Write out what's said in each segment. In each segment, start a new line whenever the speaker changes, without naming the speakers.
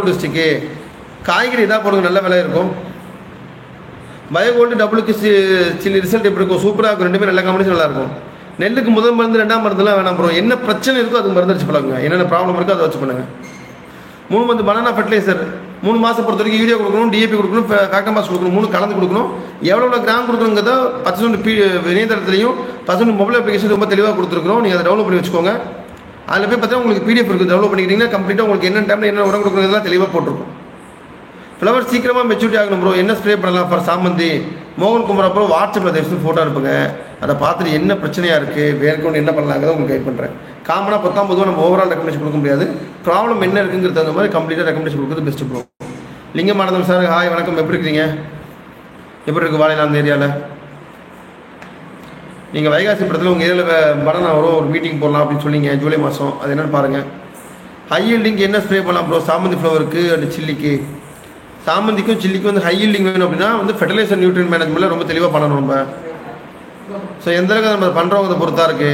டிஸ்ட்ரிக்கு. காய்கறி இதாக போடுங்க, நல்ல விலை இருக்கும். பயோகோல்டு டபுளுக்கு சில்லி ரிசல்ட் எப்படி இருக்கும்? சூப்பராக இருக்கும். ரெண்டுமே நல்ல காம்பினேஷன் நல்லாயிருக்கும். நெல்லுக்கு முதல் மருந்து ரெண்டாம் மருந்துலாம் வேணாம் ப்ரோ. என்ன பிரச்சனை இருக்கோ அதுக்கு மருந்து அடிச்சு பழகுங்க. என்னென்ன ப்ராப்ளம் இருக்கோ அதை வச்சு பண்ணுங்கள். 3 மந்த் பனானா ஃபர்டிலைசர் 3 மாதம் பொறுத்த வரைக்கும் யூரியா கொடுக்கணும், டிஏபி கொடுக்கணும், ஃபேக்டம்பாஸ் கொடுக்கணும். 3 கலந்து கொடுக்கணும். எவ்வளோ கிராம் கொடுக்கணுங்கிறத 10% இணையதளத்துலையும் 10% மொபைல் அப்ளிகேஷன் ரொம்ப தெளிவாக கொடுத்துருக்கோம். நீங்கள் அதை டவுன்லோட் பண்ணி வச்சுக்கோங்க. அதில் போய் பார்த்தீங்கன்னா உங்களுக்கு பிடிஎஃப் இருக்குது. டவுன்லோட் பண்ணிக்கிட்டீங்கன்னா கம்ப்ளீட்டாக உங்களுக்கு என்ன டைமில் என்ன உரம் கொடுக்குறதுலாம் தெளிவாக போட்டிருக்கும். ஃப்ளவர் சீக்கிரமாக மெச்சூரிட்டி ஆகணும் ப்ரோ. என்ன ஸ்ப்ரே பண்ணலாம் ஃபார் சாமந்தி? மோகன் குமார் அப்புறம் வாட்ஸ்அப்பில் தயவுசெய்து ஃபோட்டோ அனுப்புங்க. அதை பார்த்துட்டு என்ன பிரச்சனையாக இருக்குது, வேர்க்கொண்டு என்ன பண்ணலாங்கிறத உங்களுக்கு கைட் பண்ணுறேன். காமனாக 19 நம்ம ஓவரால் ரெக்கமெண்டேஷன் கொடுக்க முடியாது. ப்ராப்ளம் என்ன இருக்குங்கிறது தகுந்த மாதிரி கம்ப்ளீட்டாக ரெக்கமெண்டேஷன் கொடுக்குறது பெஸ்ட்டு ப்ரோ. லிங்கமானந்தம் சார், ஹாய் வணக்கம். எப்படி இருக்கிறீங்க? எப்படி இருக்குது வாழைலாம் அந்த ஏரியாவில்? நீங்கள் வைகாசி படத்தில் உங்கள் ஏரியாவில் பனானா வரும், ஒரு மீட்டிங் போடலாம் அப்படின்னு சொன்னீங்க ஜூலை மாதம். அது என்னென்னு பாருங்கள். ஹை யீல்டிங் என்ன ஸ்ப்ரே பண்ணலாம் ப்ரோ? சாமந்தி ஃப்ளவருக்கு அண்ட் சில்லிக்கு. சாமந்திக்கும் சில்லிக்கும் வந்து ஹை யீல்டிங் வேணும் அப்படின்னா வந்து ஃபெர்டிலைசர் நியூட்ரியன் மேனேஜ்மெண்ட்டில் ரொம்ப தெளிவாக பண்ணணும் நம்ம. ஸோ எந்த அளவுக்கு நம்ம பண்ணுறவங்க பொறுத்தா இருக்குது.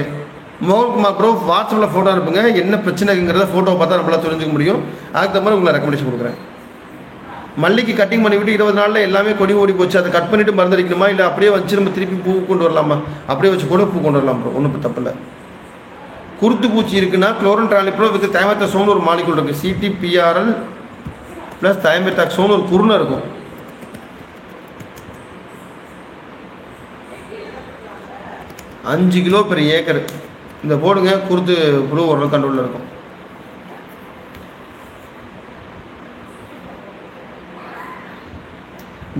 மோகன்குமார் ப்ரோ வாட்ஸ்அப்பில் ஃபோட்டோ அனுப்புங்க. என்ன பிரச்சனைங்கிறத ஃபோட்டோவை பார்த்தா நம்மளால் தெரிஞ்சுக்க முடியும். அதுக்கு தகுந்த மாதிரி உங்களை ரெக்கமெண்டேஷன் கொடுக்குறேன். மல்லிக்கு கட்டிங் பண்ணிவிட்டு 20 நாளில் எல்லாமே கொடி ஓடி போச்சு. அதை கட் பண்ணிவிட்டு மருந்தடிக்கணுமா, இல்லை அப்படியே வச்சு நம்ம திருப்பி பூ கொண்டு வரலாமா? அப்படியே வச்சு கூட பூ கொண்டு வரலாம் ப்ரோ, ஒன்றும் தப்பில்லை. குருத்து பூச்சி இருக்குன்னா குளோரன் ட்ராலிப்ரோ வித் தைமத்தசோன்னு ஒரு மாலிகுல் இருக்குது. CTPRL ப்ளஸ் தைமத்தாக்சோன்னு ஒரு குருணை இருக்கும். $5 கிலோ per ஏக்கர் இந்த போடுங்க. குருத்து புழு ஒரு கண்ட்ரோலில் இருக்கும்.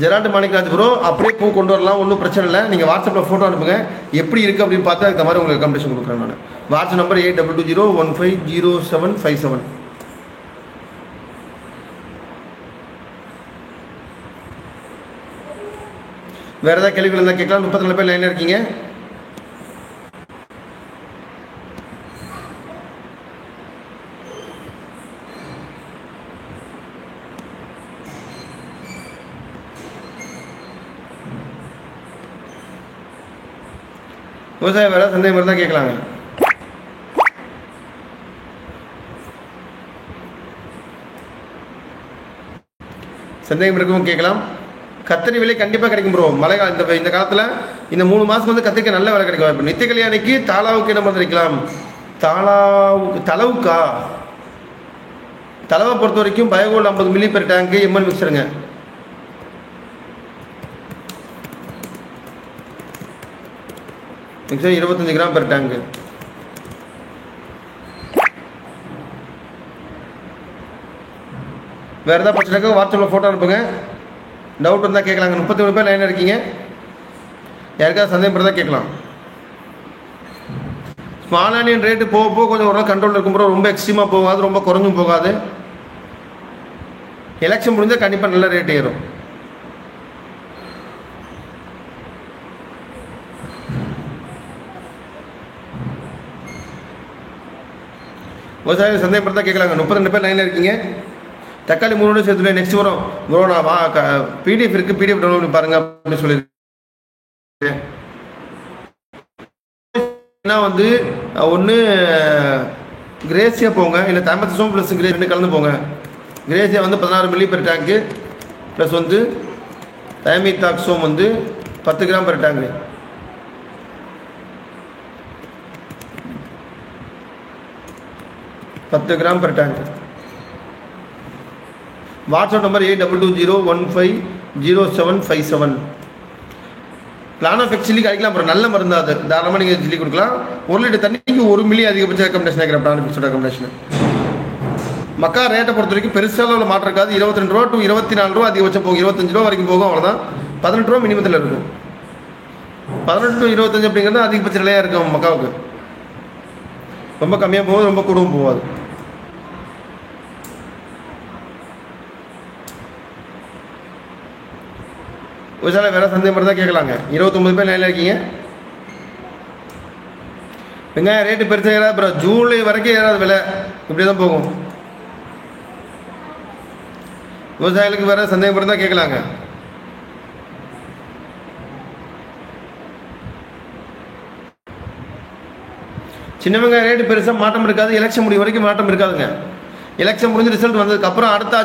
ஜெரால்டு மாணிக்கராஜ் ப்ரோ அப்படியே பூ கொண்டு வரலாம், ஒன்றும் பிரச்சனை இல்லை. நீங்கள் வாட்ஸ்அப்பில் ஃபோட்டோ அனுப்புங்க, எப்படி இருக்குது அப்படின்னு பார்த்து அதுக்கு மாதிரி உங்களுக்கு ரெக்கமெண்டேஷன் கொடுக்குறேன் நான். WhatsApp number 8220150757. வேறு ஏதாவது கேள்விகள் இருந்தால் கேட்கலாம். 34 பேர் லைனில் இருக்கீங்க. விவசாயம் வேறு சந்தேகம் இருந்தால் கேட்கலாங்க. சந்தேகம் இருக்கவும் கேட்கலாம். கத்திரி விலை கண்டிப்பாக கிடைக்கும் ப்ரோ. மழை இந்த காலத்தில் இந்த 3 மாதம் வந்து கத்திரிக்காய் நல்ல விலை கிடைக்கும். இப்போ நித்திய கல்யாணிக்கு தாளாவுக்கு என்ன மருந்து வைக்கலாம்? தளவுக்கா தளவை பொறுத்த வரைக்கும் பயோகோல்டு 50 மில்லி பெர் டேங்க்கு எம்எல் மிக்சருங்க. Mixer 25 gram per tank. வேறு ஏதாவது பிரச்சனைக்கா வாட்ஸ்அப்பில் ஃபோட்டோ அனுப்புங்க. டவுட் இருந்தால் கேட்கலாங்க. 33 பேர் லைனில் இருக்கீங்க. யாருக்காவது சந்தேகம் இருந்தால் கேட்கலாம். ஸ்மால் ஆனியன் ரேட்டு போக போக கொஞ்சம் ஒரு கண்ட்ரோல் இருக்கும் ப்ரோ. ரொம்ப எக்ஸ்ட்ரீமாக போகாது, ரொம்ப குறைஞ்சும் போகாது. எலெக்ஷன் முடிஞ்சால் கண்டிப்பாக நல்ல ரேட் ஏறும். விவசாயம் சந்தேகம் இருந்தால் கேட்கலாங்க. 32 பேர் லைனில் இருக்கீங்க. தக்காளி 3 சேர்த்துல நெக்ஸ்ட் வரும் ப்ரோ. நான் பிடிஎஃப் இருக்குது, பிடிஎஃப் டவுன்லோட் பண்ணி பாருங்க அப்படின்னு சொல்லியிருக்கேன். வந்து ஒன்று கிரேசியா போங்க, இல்லை தைமத்தசோம் ப்ளஸ் கிரேஸ் 2 கலந்து போங்க. கிரேசியா வந்து 16 மில்லி பெர் டேங்க்கு ப்ளஸ் வந்து தைமத்தாக்சோம் வந்து 10 gram per tank. WhatsApp number 8220150757. Planofix சில்லிக்கு அடிக்கலாம் ப்ரோ. நல்ல மருந்து அது. தாராளமாக நீங்கள் சில்லி கொடுக்கலாம். 1 லிட்டர் தண்ணிக்கு 1 மில்லி அதிகபட்ச ரெக்கமெண்டேஷன் ஆகிற பிளான் ஆஃப் எக்ஸோட ரெக்கமெண்டேஷன். மக்கா ரேட்டை பொறுத்த வரைக்கும் பெருசாக மாற்றம் இருக்காது. 22 ரூபா டு 24 ரூபா அதிகபட்சம் போகும். 25 ரூபா வரைக்கும் போகும், அவ்வளோதான். 18 ரூபா மினிமத்தில் இருக்கும். 18 டு 25 அப்படிங்கிறது அதிகபட்ச நிலையாக இருக்கும் மக்காவுக்கு. ரொம்ப கம்மியாக போகுது, ரொம்ப கூடவும் போகாது. விவசாயம் வேறு சந்தேகம் தான் கேட்கலாங்க. 29 பேர் லைனில் இருக்கீங்க. வெங்காயம் ரேட்டு பெருசாக ஏறாது ப்ரோ. ஜூலை வரைக்கும் ஏறாது விலை, இப்படி தான் போகும். விவசாயிகளுக்கு வேறு சந்தேகம் இருந்தால் கேட்கலாங்க. சின்ன வெங்காயம் ரேட்டு பெருசாக மாற்றம் இருக்காது. எலெக்ஷன் முடிவு வரைக்கும் மாற்றம் இருக்காதுங்க. எலெக்ஷன் முடிஞ்சு ரிசல்ட் வந்ததுக்கப்புறம் அடுத்த